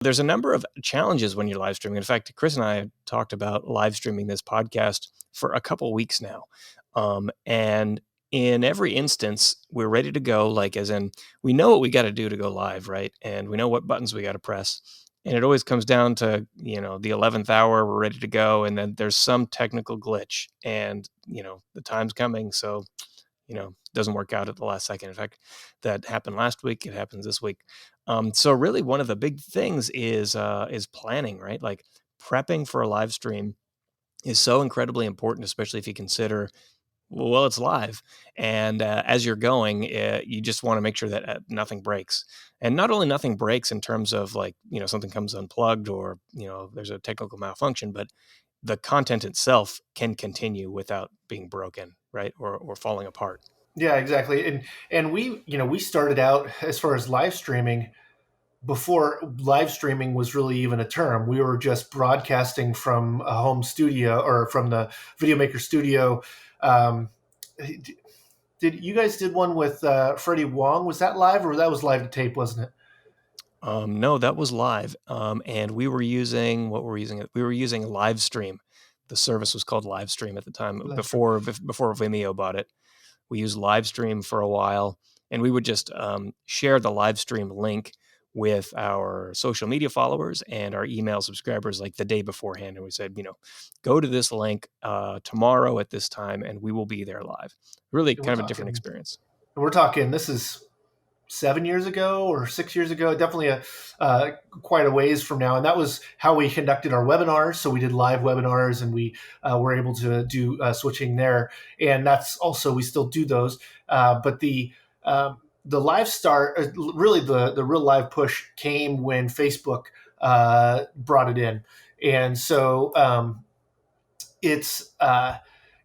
There's a number of challenges when you're live streaming. In fact, Chris and I have talked about live streaming this podcast for a couple weeks now. And in every instance, we're ready to go, like as in we know what we got to do to go live, right? And we know what buttons we got to press. And it always comes down to, the 11th hour, we're ready to go. And then there's some technical glitch and, the time's coming. So, doesn't work out at the last second. In fact, that happened last week. It happens this week. So really one of the big things is planning, right? Like prepping for a live stream is so incredibly important, especially if you consider, well, it's live. And as you're going, you just want to make sure that nothing breaks. And not only nothing breaks in terms of like, something comes unplugged or, there's a technical malfunction, but the content itself can continue without being broken, right? Or falling apart. Yeah, exactly. And we started out as far as live streaming before live streaming was really even a term. We were just broadcasting from a home studio or from the Videomaker studio. Um, did you guys did one with Freddie Wong? Was that live or that was live to tape, wasn't it? No, that was live. And we were using what were we using? We were using Livestream. The service was called Livestream at the time Live stream. before Vimeo bought it. We used Livestream for a while, and we would just share the Livestream link with our social media followers and our email subscribers like the day beforehand. And we said, go to this link tomorrow at this time, and we will be there live. Really We're kind of a different talking. experience. We're talking. This is 7 years ago or 6 years ago, definitely quite a ways from now. And that was how we conducted our webinars. So we did live webinars and we were able to do switching there. And that's also, we still do those. But the live start, really the real live push came when Facebook brought it in. And so it's,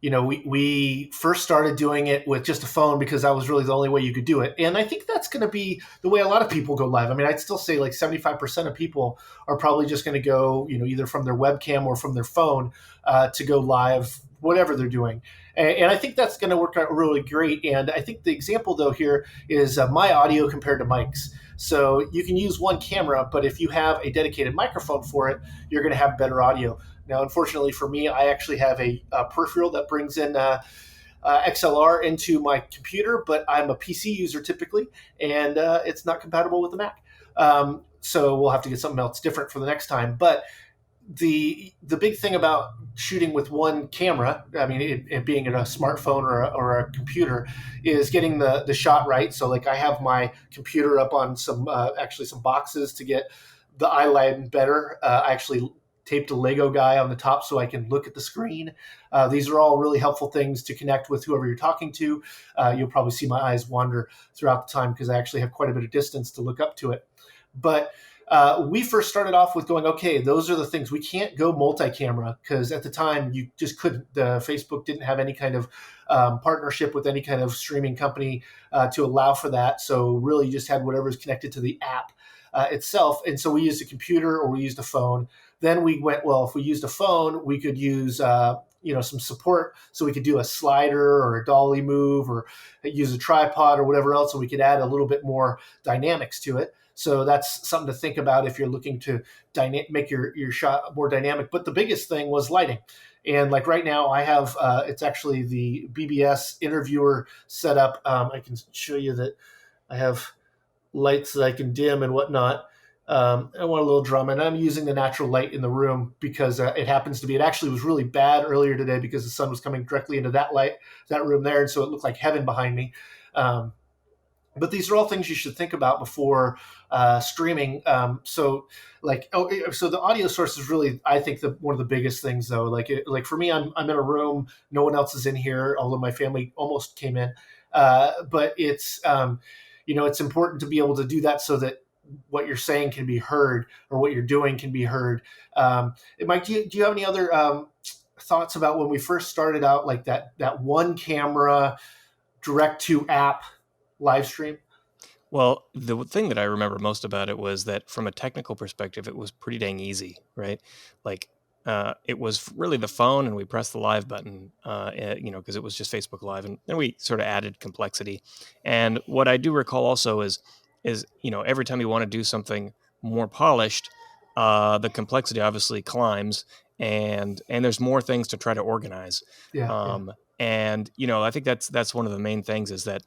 we first started doing it with just a phone because that was really the only way you could do it. And I think that's going to be the way a lot of people go live. I mean, I'd still say like 75% of people are probably just going to go, either from their webcam or from their phone to go live, whatever they're doing. And I think that's going to work out really great. And I think the example, though, here is my audio compared to Mike's. So you can use one camera, but if you have a dedicated microphone for it, you're going to have better audio. Now, unfortunately for me, I actually have a peripheral that brings in XLR into my computer, but I'm a PC user typically, and it's not compatible with the Mac. So we'll have to get something else different for the next time. But the big thing about shooting with one camera, I mean, it being in a smartphone or a computer, is getting the shot right. So like I have my computer up on some boxes to get the eye line better. I actually taped a Lego guy on the top so I can look at the screen. These are all really helpful things to connect with whoever you're talking to. You'll probably see my eyes wander throughout the time because I actually have quite a bit of distance to look up to it. But we first started off with going, okay, those are the things. We can't go multi-camera because at the time you just couldn't. Facebook didn't have any kind of partnership with any kind of streaming company to allow for that. So really you just had whatever's connected to the app itself. And so we used a computer or we used a phone. Then we went, well, if we used a phone, we could use some support, so we could do a slider or a dolly move or use a tripod or whatever else, and we could add a little bit more dynamics to it. So that's something to think about if you're looking to make your shot more dynamic. But the biggest thing was lighting. And like right now, I have it's actually the BBS interviewer setup. I can show you that I have lights that I can dim and whatnot. I want a little drum, and I'm using the natural light in the room because it happens to be. It actually was really bad earlier today because the sun was coming directly into that room there, and so it looked like heaven behind me. But these are all things you should think about before streaming. So the audio source is really, I think, one of the biggest things, though. Like for me, I'm in a room, no one else is in here, although my family almost came in. But it's it's important to be able to do that so that what you're saying can be heard or what you're doing can be heard. Mike, do you have any other thoughts about when we first started out, like that one camera direct to app live stream? Well, the thing that I remember most about it was that from a technical perspective, it was pretty dang easy, right? Like, it was really the phone, and we pressed the live button, because it was just Facebook Live, and then we sort of added complexity. And what I do recall also is every time you want to do something more polished, the complexity obviously climbs, and there's more things to try to organize. Yeah, yeah. And I think that's one of the main things is that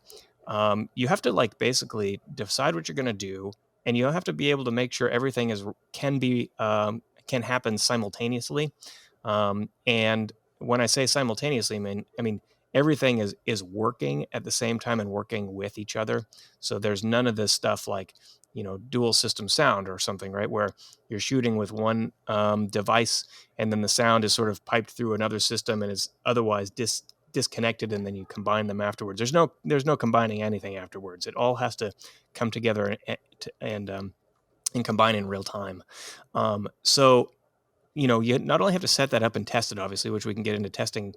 you have to like basically decide what you're going to do, and you have to be able to make sure everything can happen simultaneously. And when I say simultaneously, I mean everything is working at the same time and working with each other. So there's none of this stuff like dual system sound or something, right? Where you're shooting with one device, and then the sound is sort of piped through another system and is otherwise disconnected, and then you combine them afterwards. There's no combining anything afterwards. It all has to come together and combine in real time. So you not only have to set that up and test it, obviously, which we can get into testing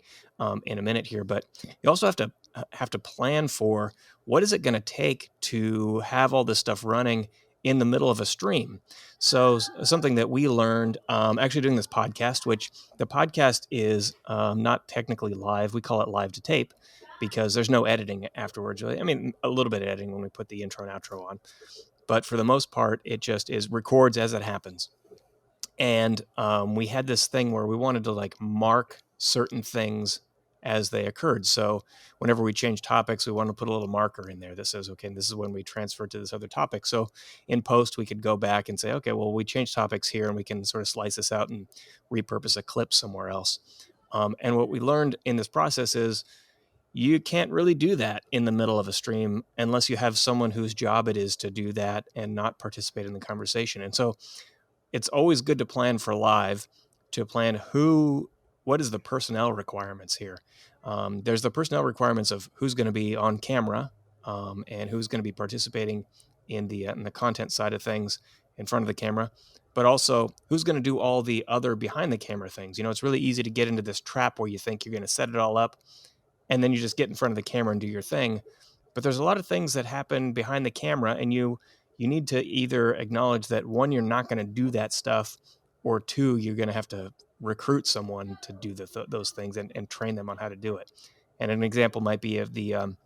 in a minute here, but you also have to plan for what is it going to take to have all this stuff running in the middle of a stream. So something that we learned actually doing this podcast, which the podcast is not technically live. We call it live to tape because there's no editing afterwards. I mean, a little bit of editing when we put the intro and outro on, but for the most part, it just is records as it happens. And we had this thing where we wanted to like mark certain things as they occurred. So whenever we change topics, we want to put a little marker in there that says, okay, this is when we transfer to this other topic. So in post, we could go back and say, okay, well, we changed topics here, and we can sort of slice this out and repurpose a clip somewhere else. And what we learned in this process is you can't really do that in the middle of a stream unless you have someone whose job it is to do that and not participate in the conversation. And so it's always good to plan for live, to plan what is the personnel requirements here. There's the personnel requirements of who's going to be on camera, and who's going to be participating in the content side of things in front of the camera, but also who's going to do all the other behind the camera things. It's really easy to get into this trap where you think you're going to set it all up, and then you just get in front of the camera and do your thing. But there's a lot of things that happen behind the camera, and you need to either acknowledge that, one, you're not going to do that stuff, or two, you're going to have to recruit someone to do those things and train them on how to do it. And an example might be of the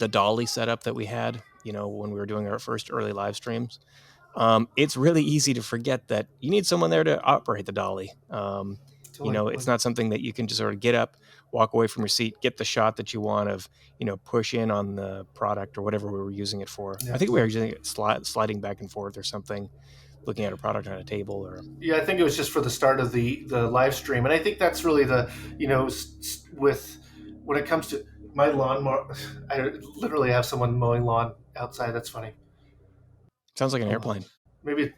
dolly setup that we had, when we were doing our first early live streams. It's really easy to forget that you need someone there to operate the dolly. It's not something that you can just sort of get up, walk away from your seat, get the shot that you want of, push in on the product or whatever we were using it for. Yeah. I think we were using it sliding back and forth or something, looking at a product on a table or. Yeah, I think it was just for the start of the live stream, and I think that's really the with when it comes to my lawnmower. I literally have someone mowing lawn outside. That's funny. Sounds like an Hold on. airplane. Maybe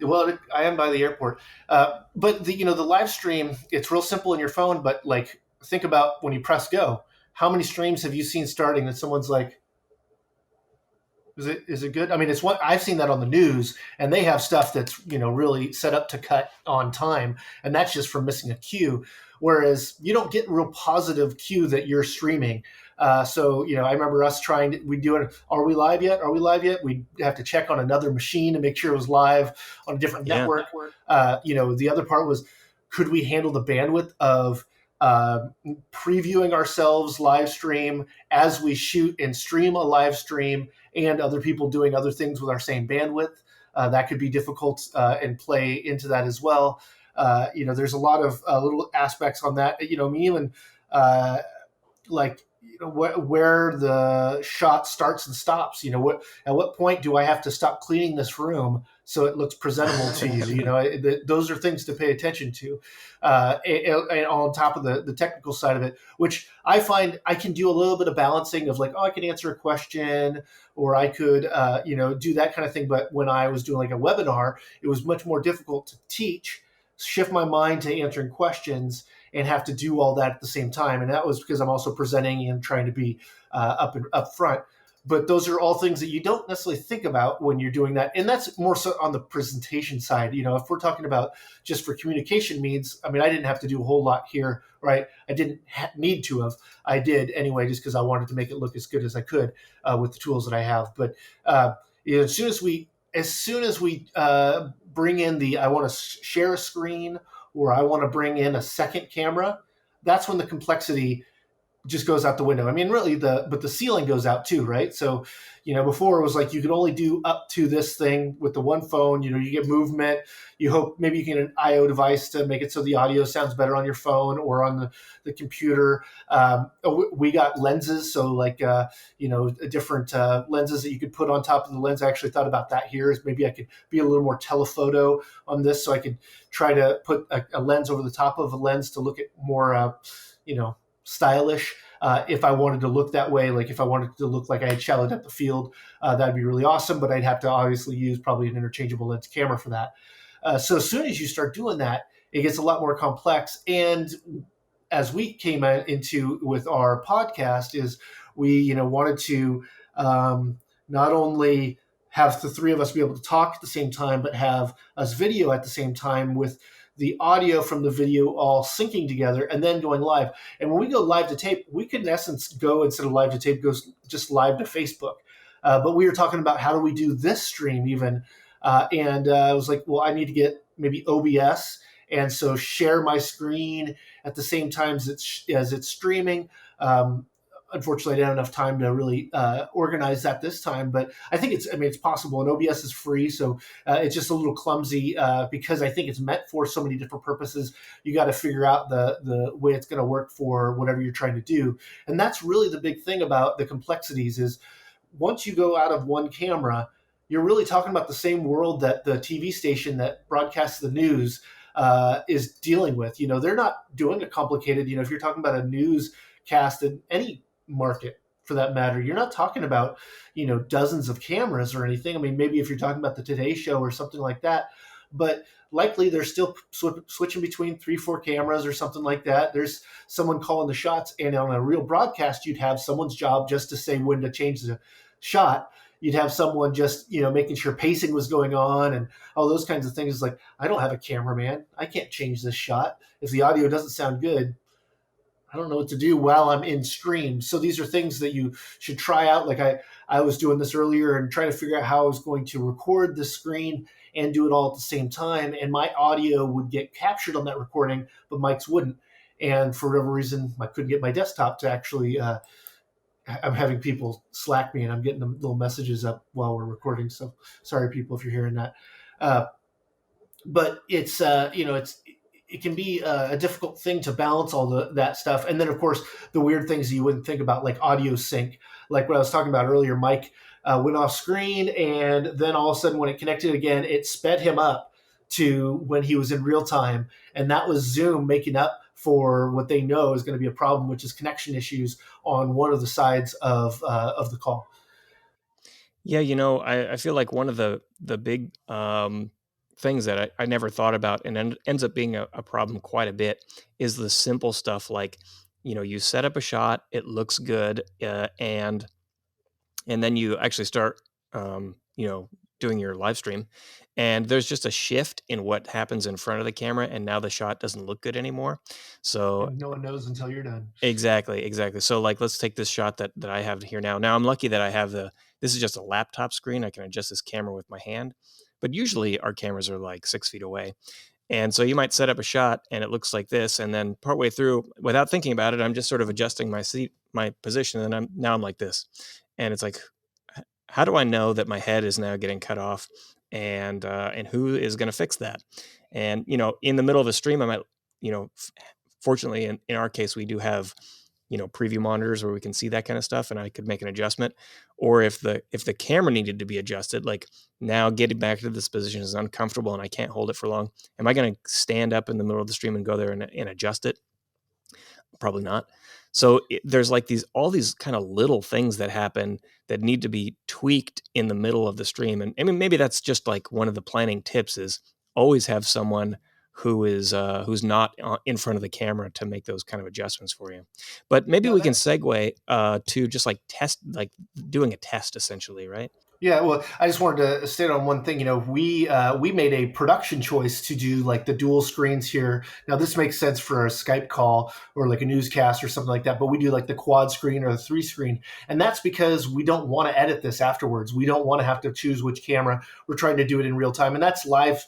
I am by the airport, but the live stream, it's real simple in your phone. But like, think about when you press go. How many streams have you seen starting that someone's like, is it good? I mean, it's what I've seen that on the news, and they have stuff that's really set up to cut on time, and that's just from missing a cue. Whereas you don't get real positive cue that you're streaming. So I remember us we do it. Are we live yet? Are we live yet? We have to check on another machine to make sure it was live on a different network. The other part was, could we handle the bandwidth of previewing ourselves live stream as we shoot and stream a live stream, and other people doing other things with our same bandwidth? That could be difficult and play into that as well. There's a lot of little aspects on that. Even like where the shot starts and stops. At what point do I have to stop cleaning this room so it looks presentable to you? Those are things to pay attention to. And on top of the technical side of it, which I find I can do a little bit of balancing of like, I can answer a question, or I could, do that kind of thing. But when I was doing like a webinar, it was much more difficult to teach, shift my mind to answering questions, and have to do all that at the same time. And that was because I'm also presenting and trying to be up front. But those are all things that you don't necessarily think about when you're doing that. And that's more so on the presentation side. If we're talking about just for communication means, I mean, I didn't have to do a whole lot here, right? I didn't need to have. I did anyway, just because I wanted to make it look as good as I could with the tools that I have. But as soon as we bring in I want to share a screen, or I want to bring in a second camera, that's when the complexity just goes out the window. I mean, really, the ceiling goes out too, right? So, before it was like you could only do up to this thing with the one phone. You get movement. You hope maybe you can get an IO device to make it so the audio sounds better on your phone or on the computer. We got lenses, so like different lenses that you could put on top of the lens. I actually thought about that here, is maybe I could be a little more telephoto on this, so I could try to put a lens over the top of a lens to look at more, stylish. If I wanted to look that way, like if I wanted to look like I had shallowed up the field, that'd be really awesome. But I'd have to obviously use probably an interchangeable lens camera for that. So as soon as you start doing that, it gets a lot more complex. And as we came into with our podcast, is we wanted to not only have the three of us be able to talk at the same time, but have us video at the same time with the audio from the video all syncing together and then going live. And when we go live to tape, we could in essence go, instead of live to tape, goes just live to Facebook. But we were talking about how do we do this stream even, and I was like, well, I need to get maybe OBS, and so share my screen at the same time as it's streaming. Unfortunately, I didn't have enough time to really organize that this time, but I think it's possible. And OBS is free, so it's just a little clumsy because I think it's meant for so many different purposes. You got to figure out the way it's going to work for whatever you're trying to do, and that's really the big thing about the complexities. Is once you go out of one camera, you're really talking about the same world that the TV station that broadcasts the news is dealing with. They're not doing it complicated. If you're talking about a newscast in any market for that matter, you're not talking about dozens of cameras or anything. I mean, maybe if you're talking about the Today Show or something like that, but likely they're still switching between 3-4 cameras or something like that. There's someone calling the shots, and on a real broadcast you'd have someone's job just to say when to change the shot. You'd have someone just making sure pacing was going on and all those kinds of things. Like, I don't have a cameraman, I can't change this shot. If the audio doesn't sound good, I don't know what to do while I'm in stream. So these are things that you should try out. Like I was doing this earlier and trying to figure out how I was going to record the screen and do it all at the same time. And my audio would get captured on that recording, but Mike's wouldn't. And for whatever reason, I couldn't get my desktop to actually. I'm having people Slack me, and I'm getting them little messages up while we're recording. So sorry, people, if you're hearing that. But it's it can be a difficult thing to balance all that stuff. And then, of course, the weird things you wouldn't think about, like audio sync. Like what I was talking about earlier, Mike went off screen, and then all of a sudden when it connected again, it sped him up to when he was in real time. And that was Zoom making up for what they know is going to be a problem, which is connection issues on one of the sides of the call. Yeah, I feel like one of the big things that I never thought about and ends up being a problem quite a bit is the simple stuff like, you set up a shot, it looks good, and then you actually start, doing your live stream, and there's just a shift in what happens in front of the camera, and now the shot doesn't look good anymore. So And no one knows until you're done. exactly, exactly. So, like, let's take this shot that I have here now. Now, I'm lucky that I have this is just a laptop screen. I can adjust this camera with my hand, but usually our cameras are like 6 feet away. And so you might set up a shot and it looks like this, and then partway through, without thinking about it, I'm just sort of adjusting my seat, my position, and I'm like this, and it's like, how do I know that my head is now getting cut off, and who is going to fix that? And in the middle of a stream, I might, fortunately, in our case, we do have preview monitors where we can see that kind of stuff, and I could make an adjustment. Or if the camera needed to be adjusted, like now getting back to this position is uncomfortable and I can't hold it for long, am I going to stand up in the middle of the stream and go there and adjust it? Probably not. So there's like all these kind of little things that happen that need to be tweaked in the middle of the stream. And I mean, maybe that's just like one of the planning tips is always have someone who's not in front of the camera to make those kind of adjustments for you. But maybe Yeah, we can segue to just like doing a test essentially, right? Yeah, well, I just wanted to state on one thing. We made a production choice to do like the dual screens here. Now, this makes sense for a Skype call or like a newscast or something like that, but we do like the quad screen or the 3 screen, and that's because we don't want to edit this afterwards. We don't want to have to choose which camera. We're trying to do it in real time, and that's live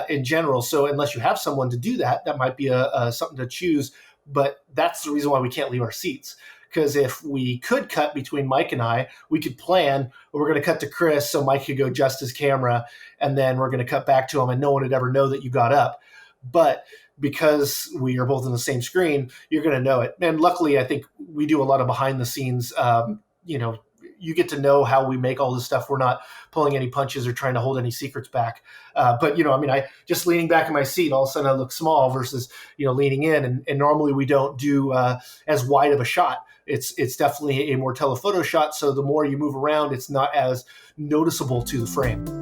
in general. So unless you have someone to do that, that might be a something to choose. but that's the reason why we can't leave our seats. Because if we could cut between Mike and I, we could plan, we're going to cut to Chris so Mike could go adjust his camera, and then we're going to cut back to him, and no one would ever know that you got up. But because we are both on the same screen, you're going to know it. And luckily, I think we do a lot of behind the scenes, you get to know how we make all this stuff. We're not pulling any punches or trying to hold any secrets back. But I just leaning back in my seat, all of a sudden I look small versus, leaning in. And normally we don't do as wide of a shot. It's definitely a more telephoto shot. So the more you move around, it's not as noticeable to the frame.